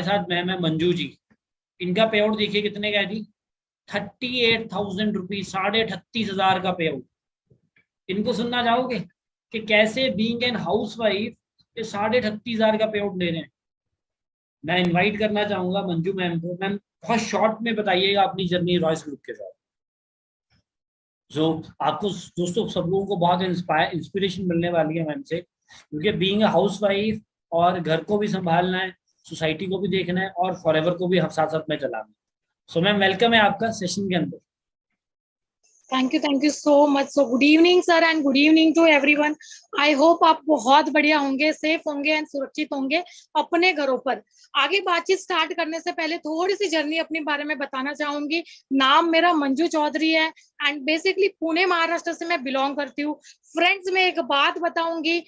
साथ मैम है मंजू जी, इनका पे आउट देखिए कितने का है जी, 38,000 रुपीज, 38,500 का पे आउट। इनको सुनना चाहोगे कि कैसे बीइंग एन हाउस वाइफ 38,500 का पे आउट ले रहे हैं। मैं इनवाइट करना चाहूंगा मंजू मैम को। मैम बहुत शॉर्ट में बताइएगा अपनी जर्नी रॉयस ग्रुप के साथ, जो आपको दोस्तों सब लोगों को बहुत इंस्पिरेशन मिलने वाली है मैम से, क्योंकि बीइंग अ हाउस वाइफ और घर को भी संभालना है, सोसाइटी को भी देखना है और फॉरएवर को भी हम साथ साथ में चलाना है। सो मैम वेलकम है आपका सेशन के अंदर। Thank you so much. So good evening sir and good evening to everyone. I hope आप बहुत बढ़िया होंगे, सेफ होंगे एंड सुरक्षित होंगे अपने घरों पर। आगे बातचीत स्टार्ट करने से पहले थोड़ी सी जर्नी अपने बारे में बताना चाहूंगी। नाम मेरा मंजू चौधरी है एंड बेसिकली पुणे महाराष्ट्र से मैं बिलोंग करती हूँ। फ्रेंड्स, मैं एक बात बताऊंगी,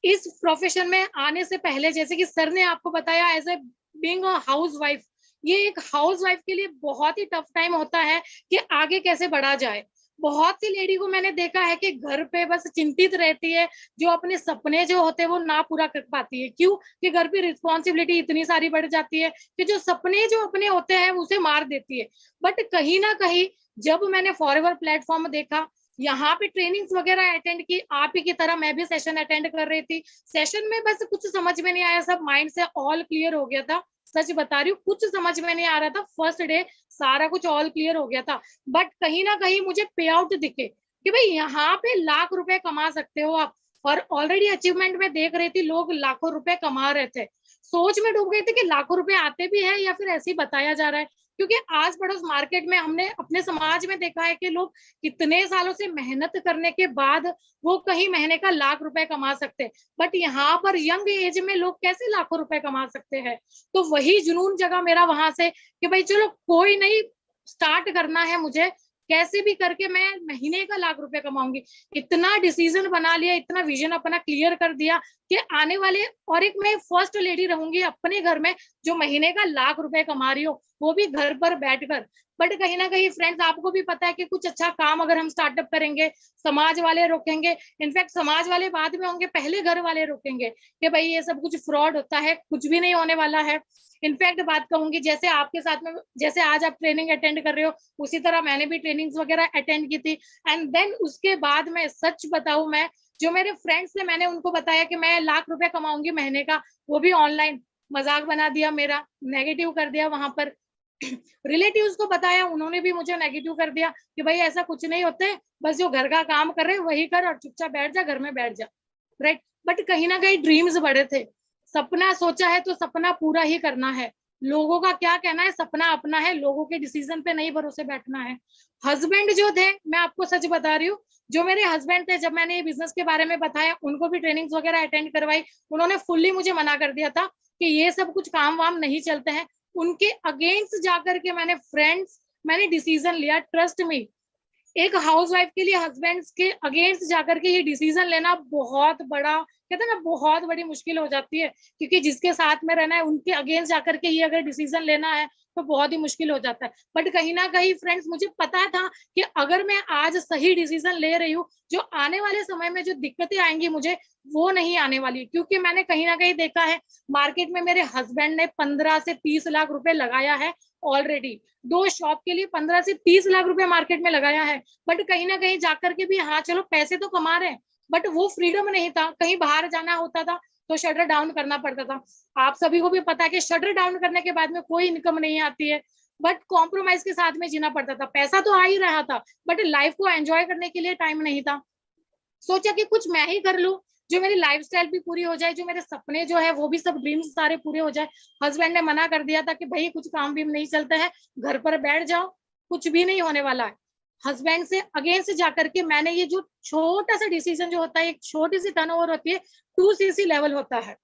इस प्रोफेशन में आने से पहले, जैसे कि सर ने आपको बताया, as a being a housewife, ये एक हाउस वाइफ के लिए बहुत ही टफ टाइम होता है कि आगे कैसे बढ़ा जाए। बहुत सी लेडी को मैंने देखा है कि घर पे बस चिंतित रहती है, जो अपने सपने जो होते हैं वो ना पूरा कर पाती है। क्यों? कि घर पे रिस्पॉन्सिबिलिटी इतनी सारी बढ़ जाती है कि जो सपने जो अपने होते हैं उसे मार देती है। बट कहीं ना कहीं जब मैंने फॉरएवर प्लेटफॉर्म देखा, यहाँ पे ट्रेनिंग्स वगैरह अटेंड की, आप ही की तरह मैं भी सेशन अटेंड कर रही थी। सेशन में बस कुछ समझ में नहीं आया, सब माइंड से ऑल क्लियर हो गया था। सच बता रही हूँ, कुछ समझ में नहीं आ रहा था। फर्स्ट डे सारा कुछ ऑल क्लियर हो गया था। बट कहीं ना कहीं मुझे पे आउट दिखे कि भाई यहाँ पे लाख रुपए कमा सकते हो आप। और ऑलरेडी अचीवमेंट में देख रही थी, लोग लाखों रुपए कमा रहे थे। सोच में डूब गई थी कि लाखों रुपए आते भी है या फिर ऐसे ही बताया जा रहा है। क्योंकि आस पड़ोस मार्केट में हमने अपने समाज में देखा है कि लोग कितने सालों से मेहनत करने के बाद वो कहीं महीने का लाख रुपए कमा सकते हैं। बट यहाँ पर यंग एज में लोग कैसे लाखों रुपए कमा सकते हैं? तो वही जुनून जगह मेरा वहां से कि भाई चलो कोई नहीं, स्टार्ट करना है मुझे, कैसे भी करके मैं महीने का लाख रुपए कमाऊंगी। इतना डिसीजन बना लिया, इतना विजन अपना क्लियर कर दिया कि आने वाले, और एक मैं फर्स्ट लेडी रहूंगी अपने घर में जो महीने का लाख रुपए कमा रही हो, वो भी घर पर बैठकर। बट कहीं ना कहीं फ्रेंड्स, आपको भी पता है कि कुछ अच्छा काम अगर हम स्टार्टअप करेंगे, समाज वाले रोकेंगे। इनफैक्ट समाज वाले बाद में होंगे, पहले घर वाले रोकेंगे कि भाई ये सब कुछ फ्रॉड होता है, कुछ भी नहीं होने वाला है। इनफैक्ट बात कहूंगी, जैसे आपके साथ में, जैसे आज आप ट्रेनिंग अटेंड कर रहे हो, उसी तरह मैंने भी ट्रेनिंग्स वगैरह अटेंड की थी। एंड देन उसके बाद में सच बताऊं, मैं जो मेरे फ्रेंड्स थे, मैंने उनको बताया कि मैं लाख रुपए कमाऊंगी महीने का, वो भी ऑनलाइन। मजाक बना दिया, मेरा नेगेटिव कर दिया वहां पर। रिलेटिव्स को बताया, उन्होंने भी मुझे नेगेटिव कर दिया कि भाई ऐसा कुछ नहीं होते, बस जो घर का काम कर रहे वही कर और चुपचाप बैठ जा, घर में बैठ जा। राइट? बट कहीं ना कहीं ड्रीम्स बड़े थे। सपना सोचा है तो सपना पूरा ही करना है। लोगों का क्या कहना है, सपना अपना है, लोगों के डिसीजन पे नहीं भरोसे बैठना है। हस्बैंड जो थे, मैं आपको सच बता रही हूँ, जो मेरे हस्बैंड थे, जब मैंने ये बिजनेस के बारे में बताया, उनको भी ट्रेनिंग्स वगैरह अटेंड करवाई, उन्होंने फुल्ली मुझे मना कर दिया था कि ये सब कुछ काम वाम नहीं चलते हैं। उनके अगेंस्ट जाकर के मैंने डिसीजन लिया। ट्रस्ट मी, एक हाउसवाइफ के लिए हस्बैंड्स के अगेंस्ट जाकर के ये डिसीजन लेना बहुत बड़ा, कहते हैं ना, बहुत बड़ी मुश्किल हो जाती है। क्योंकि जिसके साथ में रहना है उनके अगेंस्ट जाकर के ये अगर डिसीजन लेना है तो बहुत ही मुश्किल हो जाता है। बट कहीं ना कहीं फ्रेंड्स, मुझे पता था कि अगर मैं आज सही डिसीजन ले रही हूँ, जो आने वाले समय में जो दिक्कतें आएंगी मुझे, वो नहीं आने वाली। क्योंकि मैंने कहीं ना कहीं देखा है, मार्केट में मेरे हस्बैंड ने 15 से 30 लाख रुपए लगाया है ऑलरेडी। 2 शॉप के लिए 15 से 30 लाख रुपए मार्केट में लगाया है। बट कहीं ना कहीं जाकर के भी, हाँ चलो पैसे तो कमा रहे हैं, बट वो फ्रीडम नहीं था। कहीं बाहर जाना होता था तो शटर डाउन करना पड़ता था। आप सभी को भी पता है कि शटर डाउन करने के बाद में कोई इनकम नहीं आती है। बट कॉम्प्रोमाइज के साथ में जीना पड़ता था। पैसा तो आ ही रहा था, बट लाइफ को एंजॉय करने के लिए टाइम नहीं था। सोचा कि कुछ मैं ही कर लूं, जो मेरी लाइफस्टाइल भी पूरी हो जाए, जो मेरे सपने जो है वो भी सब ड्रीम्स सारे पूरे हो जाए। हस्बैंड ने मना कर दिया था कि भाई कुछ काम भी नहीं चलता है, घर पर बैठ जाओ, कुछ भी नहीं होने वाला है। हस्बैंड से अगेंस्ट जाकर के मैंने ये जो छोटा सा डिसीजन जो होता है, एक छोटी सी टर्नओवर होती है, 2cc लेवल होता है।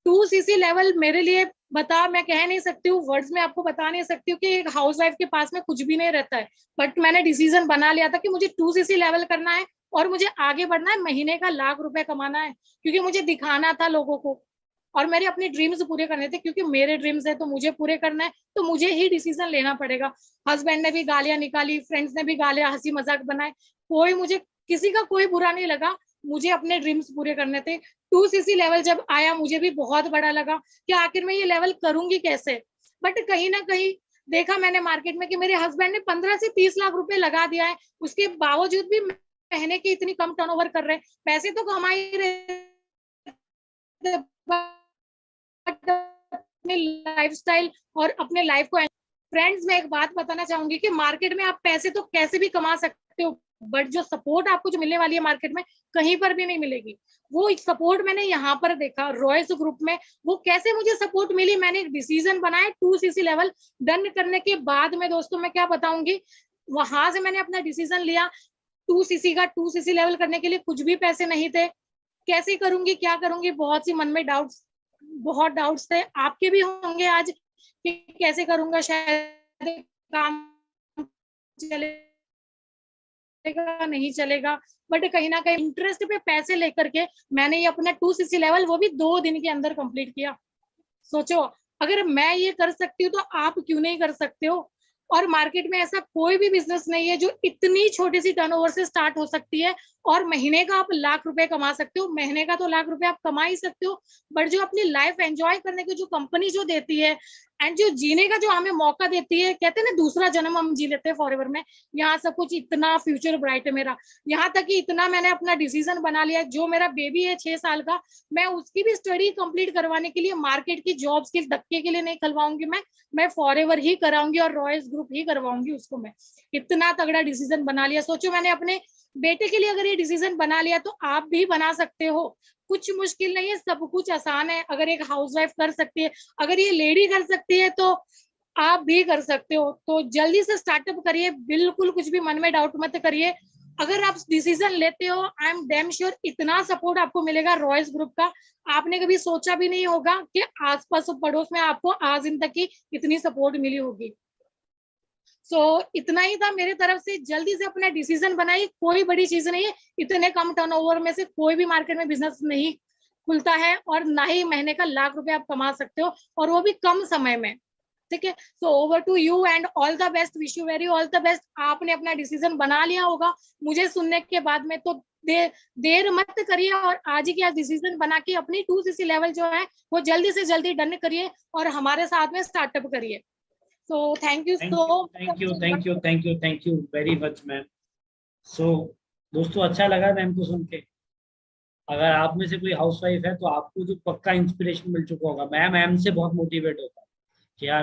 2cc लेवल मेरे लिए, बता, मैं कह नहीं सकती हूँ, वर्ड्स में आपको बता नहीं सकती हूँ कि एक हाउसवाइफ के पास में कुछ भी नहीं रहता है। बट मैंने डिसीजन बना लिया था कि मुझे 2cc लेवल करना है और मुझे आगे बढ़ना है, महीने का लाख रुपए कमाना है। क्योंकि मुझे दिखाना था लोगों को और मेरे अपने ड्रीम्स पूरे करने थे। क्योंकि मेरे ड्रीम्स है तो मुझे पूरे करना है, तो मुझे ही डिसीजन लेना पड़ेगा। हस्बैंड ने भी गालियां निकाली, फ्रेंड्स ने भी गालियां, हंसी मजाक बनाए, कोई मुझे, किसी का कोई बुरा नहीं लगा। मुझे अपने ड्रीम्स पूरे करने थे। 2cc लेवल जब आया मुझे भी बहुत बड़ा लगा कि आखिर मैं ये लेवल करूंगी कैसे, बट कहीं ना कहीं देखा मैंने मार्केट में कि मेरे हस्बैंड ने 15 से 30 लाख रुपए लगा दिया है, उसके बावजूद भी महीने की इतनी कम टर्नओवर कर रहे हैं। पैसे तो कमा ही रहे, अपने लाइफस्टाइल और अपने लाइफ को। फ्रेंड्स, मैं एक बात बताना चाहूंगी कि मार्केट में आप पैसे तो कैसे भी कमा सकते हो, बट जो सपोर्ट आपको जो मिलने वाली है मार्केट में कहीं पर भी नहीं मिलेगी। वो सपोर्ट मैंने यहाँ पर देखा रॉयस ग्रुप में। वो कैसे मुझे सपोर्ट मिली, मैंने एक डिसीजन बनाया 2cc लेवल डन करने के बाद में, दोस्तों मैं क्या बताऊंगी, वहां से मैंने अपना डिसीजन लिया 2cc का। 2cc लेवल करने के लिए कुछ भी पैसे नहीं थे, कैसे करूंगी क्या करूंगी, बहुत सी मन में बहुत डाउट्स थे, आपके भी होंगे आज कि कैसे करूंगा, शायद काम चलेगा नहीं चलेगा, बट कहीं ना कहीं इंटरेस्ट पे पैसे लेकर के मैंने ये अपना 2cc लेवल वो भी 2 दिन के अंदर कंप्लीट किया। सोचो, अगर मैं ये कर सकती हूँ तो आप क्यों नहीं कर सकते हो। और मार्केट में ऐसा कोई भी बिजनेस नहीं है जो इतनी छोटी सी टर्नओवर से स्टार्ट हो सकती है और महीने का आप लाख रुपए कमा सकते हो। महीने का तो लाख रुपए आप कमा ही सकते हो, बट जो अपनी लाइफ एंजॉय करने की जो कंपनी जो देती है एंड जो जीने का जो हमें मौका देती है, कहते हैं ना दूसरा जन्म हम जी लेते हैं फॉरएवर में, यहाँ सब कुछ इतना फ्यूचर ब्राइट है मेरा। यहाँ तक कि इतना मैंने अपना डिसीजन बना लिया, जो मेरा बेबी है 6 साल का, मैं उसकी भी स्टडी कंप्लीट करवाने के लिए मार्केट की जॉब्स के धक्के के लिए नहीं खलवाऊंगी, मैं फॉरएवर ही कराऊंगी और रॉयस ग्रुप ही करवाऊंगी उसको। मैं इतना तगड़ा डिसीजन बना लिया। सोचो, मैंने अपने बेटे के लिए अगर ये डिसीजन बना लिया तो आप भी बना सकते हो। कुछ मुश्किल नहीं है, सब कुछ आसान है। अगर एक हाउसवाइफ कर सकती है, अगर ये लेडी कर सकती है तो आप भी कर सकते हो। तो जल्दी से स्टार्टअप करिए, बिल्कुल कुछ भी मन में डाउट मत करिए। अगर आप डिसीजन लेते हो, आई एम डैम श्योर इतना सपोर्ट आपको मिलेगा रॉयस ग्रुप का, आपने कभी सोचा भी नहीं होगा कि आसपास पड़ोस में आपको आज इन तक की इतनी सपोर्ट मिली होगी। सो इतना ही था मेरे तरफ से। जल्दी से अपना डिसीजन बनाइए, कोई बड़ी चीज नहीं है। इतने कम टर्नओवर में से कोई भी मार्केट में बिजनेस नहीं खुलता है, और ना ही महीने का लाख रुपए आप कमा सकते हो, और वो भी कम समय में। ठीक है, so over to you and all the best, wish you very all the best. आपने अपना डिसीजन बना लिया होगा मुझे सुनने के बाद में, तो देर मत करिए और आज ही आज डिसीजन बना के अपनी 2cc लेवल जो है वो जल्दी से जल्दी डन करिए और हमारे साथ में स्टार्टअप करिए। So thank you thank you very much ma'am. So दोस्तों, अच्छा लगा मैम को सुन के। अगर आप में से कोई हाउसवाइफ है तो आपको जो पक्का इंस्पिरेशन मिल चुका होगा, मैम से बहुत मोटिवेट होगा।